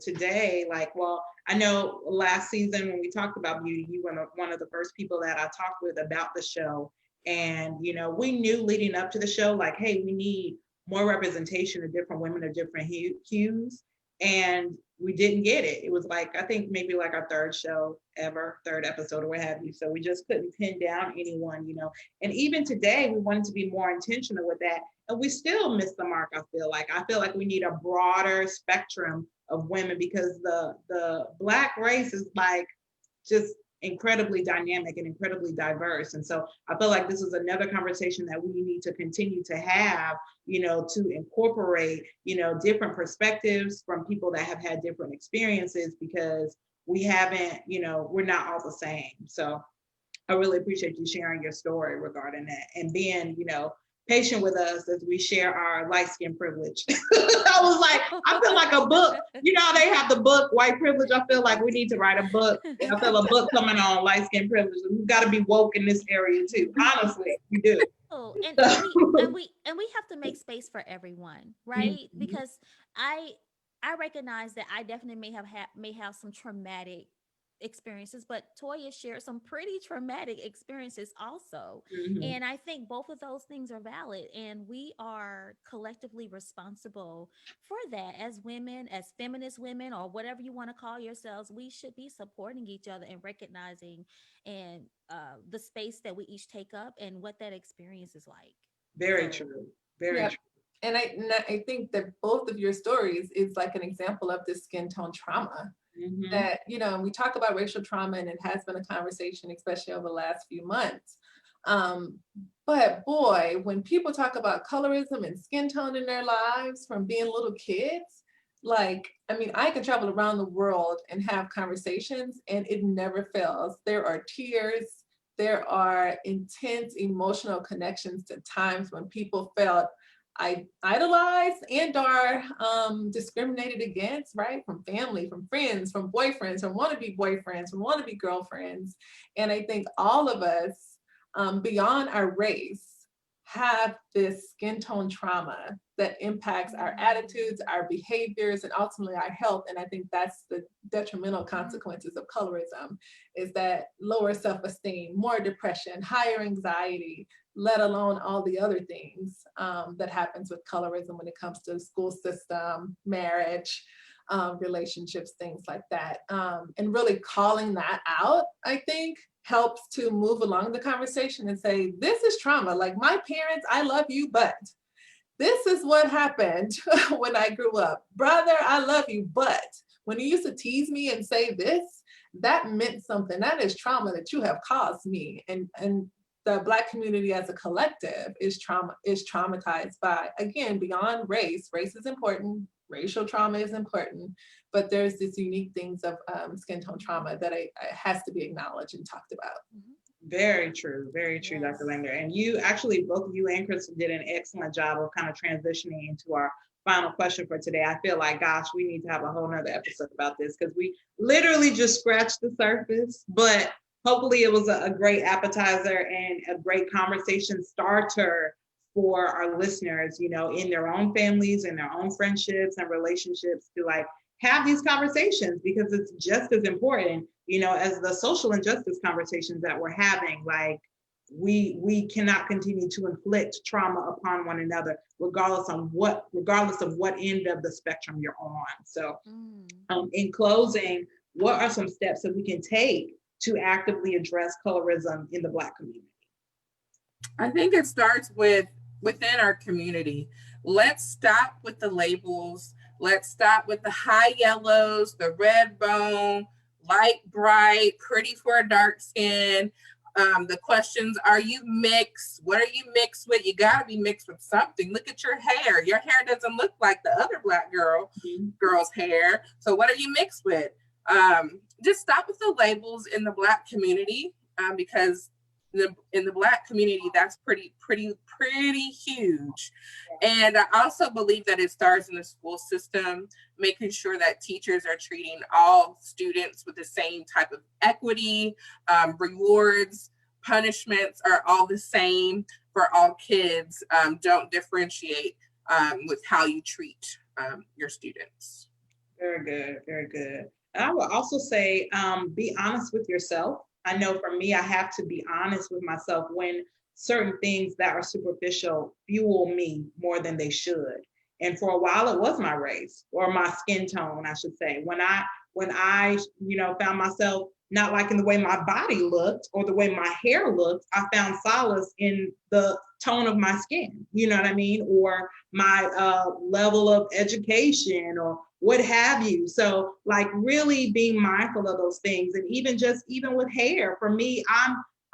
today, like, well, I know last season when we talked about beauty, you were one of the first people that I talked with about the show. And, we knew leading up to the show, like, hey, we need more representation of different women of different hues. And we didn't get it. It was like, I think maybe like our third show ever, third episode or what have you. So we just couldn't pin down anyone, And even today, we wanted to be more intentional with that. And we still miss the mark, I feel like. I feel like we need a broader spectrum of women because the Black race is like just incredibly dynamic and incredibly diverse. And so I feel like this is another conversation that we need to continue to have, to incorporate, different perspectives from people that have had different experiences, because we haven't, we're not all the same. So I really appreciate you sharing your story regarding that and being, patient with us as we share our light skin privilege. I was like, I feel like a book. They have the book White Privilege. I feel like we need to write a book. I feel a book coming on light skin privilege. We've got to be woke in this area too. Honestly, we do. Oh, and we have to make space for everyone, right? Mm-hmm. Because I recognize that I definitely may have some traumatic experiences, but Toya shared some pretty traumatic experiences also. Mm-hmm. And I think both of those things are valid, and we are collectively responsible for that as women, as feminist women, or whatever you want to call yourselves. We should be supporting each other and recognizing and the space that we each take up and what that experience is like. Very true. Very true. And I think that both of your stories is like an example of this skin tone trauma. Mm-hmm. That, we talk about racial trauma, and it has been a conversation, especially over the last few months. But boy, when people talk about colorism and skin tone in their lives from being little kids, like, I can travel around the world and have conversations, and it never fails. There are tears. There are intense emotional connections to times when people felt idolized and are discriminated against, right? From family, from friends, from boyfriends, from wannabe boyfriends, from wannabe girlfriends. And I think all of us, beyond our race, have this skin tone trauma that impacts our attitudes, our behaviors, and ultimately our health. And I think that's the detrimental consequences of colorism, is that lower self-esteem, more depression, higher anxiety, let alone all the other things that happens with colorism when it comes to the school system, marriage, relationships, things like that. And really calling that out, I think, helps to move along the conversation and say, this is trauma. Like, my parents, I love you, but this is what happened when I grew up. Brother, I love you, but when you used to tease me and say this, that meant something. That is trauma that you have caused me. And the Black community as a collective is traumatized by, again, beyond race. Race is important. Racial trauma is important, but there's this unique things of skin tone trauma that has to be acknowledged and talked about. Very true, yes. Dr. Landor. And you actually, both you and Crystal did an excellent job of kind of transitioning into our final question for today. I feel like, gosh, we need to have a whole nother episode about this, because we literally just scratched the surface, but hopefully it was a great appetizer and a great conversation starter for our listeners, in their own families and their own friendships and relationships, to like have these conversations, because it's just as important, as the social injustice conversations that we're having. Like, we cannot continue to inflict trauma upon one another, regardless of what end of the spectrum you're on. So in closing, what are some steps that we can take to actively address colorism in the Black community? I think it starts within our community. Let's stop with the labels. Let's stop with the high yellows, the red bone, light bright, pretty for a dark skin. The questions, are you mixed? What are you mixed with? You got to be mixed with something. Look at your hair. Your hair doesn't look like the other Black girl's hair. So what are you mixed with? Just stop with the labels in the Black community, because in the Black community, that's pretty huge. And I also believe that it starts in the school system, making sure that teachers are treating all students with the same type of equity, rewards, punishments are all the same for all kids. Don't differentiate with how you treat your students. Very good, very good. And I would also say, be honest with yourself. I know for me, I have to be honest with myself when certain things that are superficial fuel me more than they should. And for a while, it was my race or my skin tone, I should say. When I found myself not liking the way my body looked or the way my hair looked, I found solace in the tone of my skin. You know what I mean? Or my level of education or what have you. So like really being mindful of those things. And even with hair, for me,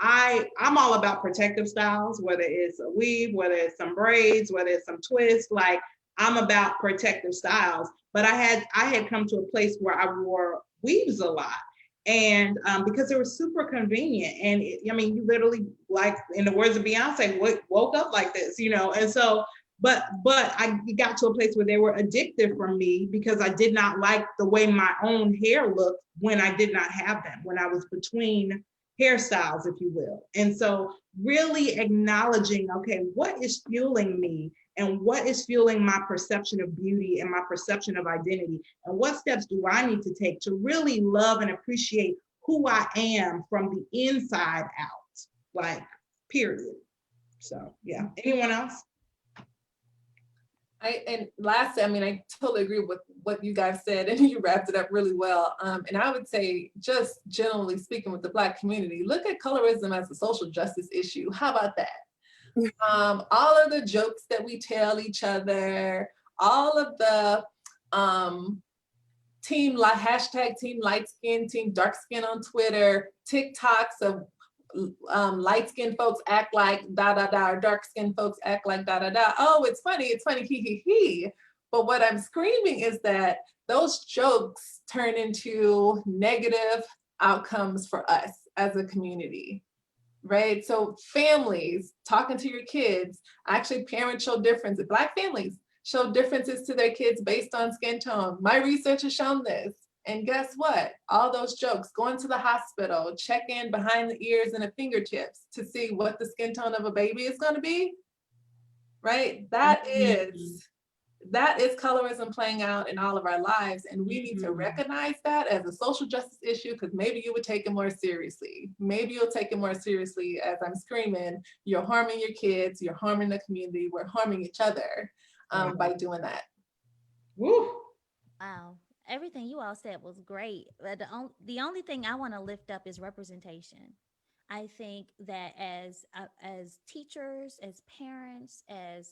I'm all about protective styles, whether it's a weave, whether it's some braids, whether it's some twists. Like I'm about protective styles. But I had come to a place where I wore weaves a lot. And because they were super convenient, and you literally, like in the words of Beyonce, woke up like this. And so but I got to a place where they were addictive for me because I did not like the way my own hair looked when I did not have them, when I was between hairstyles, if you will. And so really acknowledging, okay, what is fueling me and what is fueling my perception of beauty and my perception of identity? And what steps do I need to take to really love and appreciate who I am from the inside out? Like, period. So yeah. Anyone else? And lastly, I totally agree with what you guys said, and you wrapped it up really well. And I would say, just generally speaking, with the Black community, look at colorism as a social justice issue. How about that? All of the jokes that we tell each other, all of the hashtag team light skin, team dark skin on Twitter, TikToks of light skinned folks act like da da da, or dark skinned folks act like da da da. Oh, it's funny, he he he. But what I'm screaming is that those jokes turn into negative outcomes for us as a community, right? So families talking to your kids, actually parents show differences. Black families show differences to their kids based on skin tone. My research has shown this. And guess what? All those jokes, going to the hospital, check in behind the ears and the fingertips to see what the skin tone of a baby is going to be, right? That is colorism playing out in all of our lives. And we need to recognize that as a social justice issue, because maybe you would take it more seriously. Maybe you'll take it more seriously as I'm screaming, you're harming your kids, you're harming the community, we're harming each other by doing that. Woo. Wow. Everything you all said was great. But the only thing I want to lift up is representation. I think that as teachers, as parents, as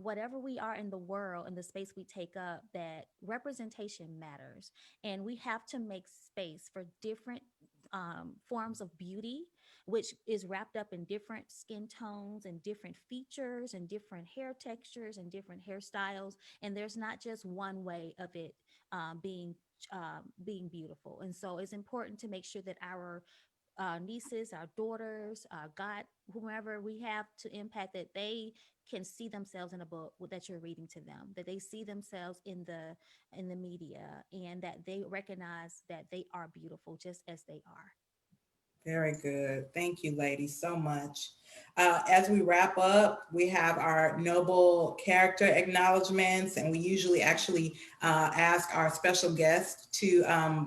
whatever we are in the world, in the space we take up, that representation matters, and we have to make space for different forms of beauty, which is wrapped up in different skin tones and different features and different hair textures and different hairstyles. And there's not just one way of it being beautiful. And so it's important to make sure that our nieces, our daughters, God, whomever we have to impact, that they can see themselves in a book that you're reading to them, that they see themselves in the media, and that they recognize that they are beautiful just as they are. Very good. Thank you, ladies, so much. As we wrap up, we have our noble character acknowledgments, and we usually actually ask our special guests to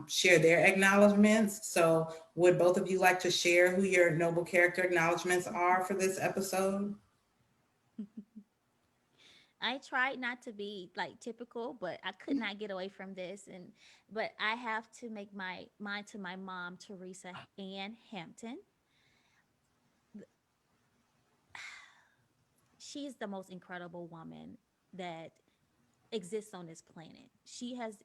share their acknowledgments. So would both of you like to share who your noble character acknowledgments are for this episode? I tried not to be like typical, but I could not get away from this. But I have to make mine to my mom, Teresa Ann Hampton. She's the most incredible woman that exists on this planet. She has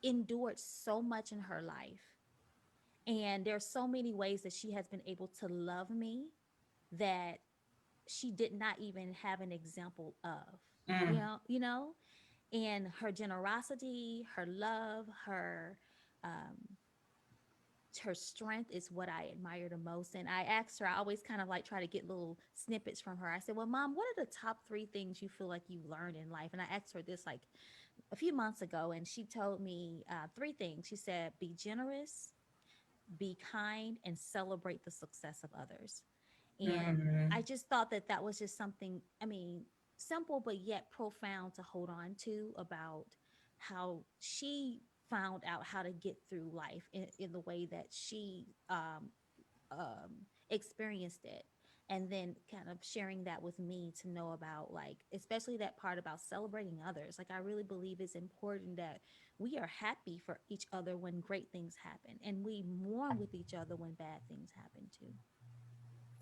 endured so much in her life. And there's so many ways that she has been able to love me that she did not even have an example of. You know, and her generosity, her love, um, her strength is what I admire the most. And I asked her, I always kind of like try to get little snippets from her. I said, well, Mom, what are the top 3 things you feel like you've learned in life? And I asked her this like a few months ago, and she told me 3 things. She said, be generous, be kind and celebrate the success of others. And I just thought that that was just something, I mean, simple, but yet profound to hold on to, about how she found out how to get through life in the way that she experienced it. And then kind of sharing that with me to know about, like, especially that part about celebrating others. Like, I really believe it's important that we are happy for each other when great things happen, and we mourn with each other when bad things happen too.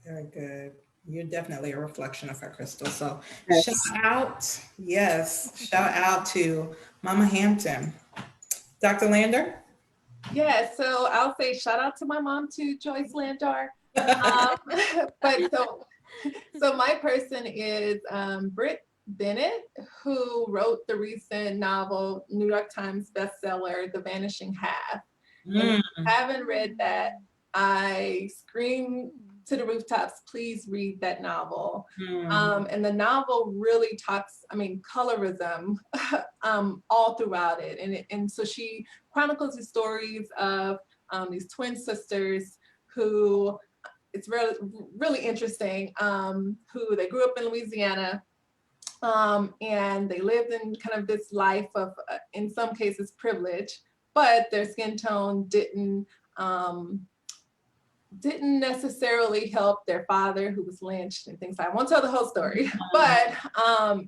Very good. You're definitely a reflection of her, Crystal. So shout Yes. out, yes, shout out to Mama Hampton. Dr. Lander? Yeah, so I'll say shout out to my mom too, Joyce Landor. Um, but so my person is Britt Bennett, who wrote the recent novel, New York Times bestseller, The Vanishing Half. And if you haven't read that, I scream to the rooftops, please read that novel. And the novel really talks, I mean, colorism all throughout it. And so she chronicles the stories of these twin sisters who, it's really, really interesting, who they grew up in Louisiana, and they lived in kind of this life of, in some cases, privilege, but their skin tone didn't necessarily help their father, who was lynched and things. I won't tell the whole story, but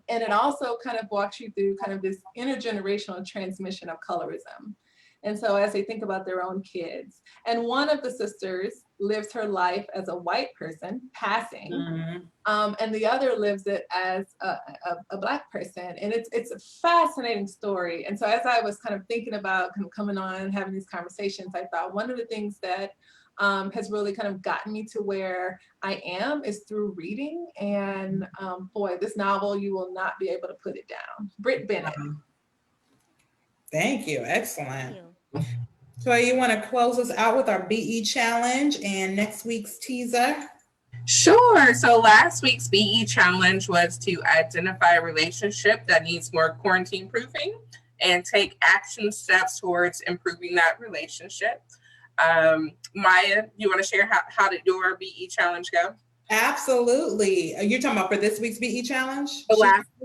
and it also kind of walks you through kind of this intergenerational transmission of colorism. And so as they think about their own kids, and one of the sisters lives her life as a white person passing, and the other lives it as a Black person. And it's a fascinating story. And so as I was kind of thinking about kind of coming on and having these conversations, I thought one of the things that has really kind of gotten me to where I am is through reading. And boy, this novel, you will not be able to put it down. Britt Bennett. Thank you. Excellent. Thank you. So you want to close us out with our BE challenge and next week's teaser? Sure. So last week's BE challenge was to identify a relationship that needs more quarantine proofing and take action steps towards improving that relationship. Maya, you want to share how did your BE challenge go? Absolutely. You're talking about for this week's BE challenge?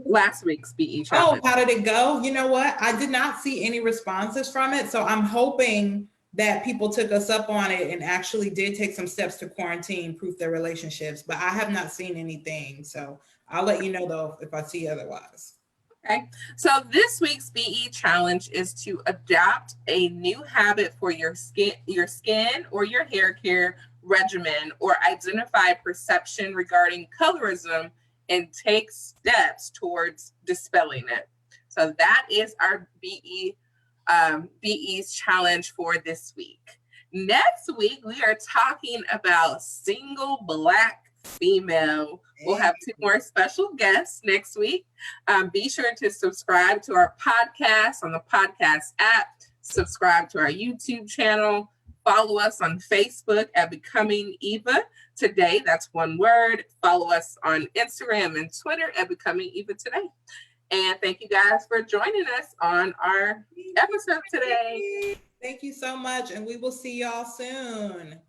Last week's BE Oh, challenge. how did it go? You know what? I did not see any responses from it. So I'm hoping that people took us up on it and actually did take some steps to quarantine proof their relationships, but I have not seen anything. So I'll let you know though if I see otherwise. Okay, so this week's BE challenge is to adopt a new habit for your skin or your hair care regimen, or identify perception regarding colorism and take steps towards dispelling it. So that is our BE's challenge for this week. Next week, we are talking about single Black female. We'll have 2 more special guests next week. Be sure to subscribe to our podcast on the podcast app, subscribe to our YouTube channel, follow us on Facebook at Becoming Eva Today. That's one word. Follow us on Instagram and Twitter at Becoming Eva Today. And thank you guys for joining us on our episode today. Thank you so much. And we will see y'all soon.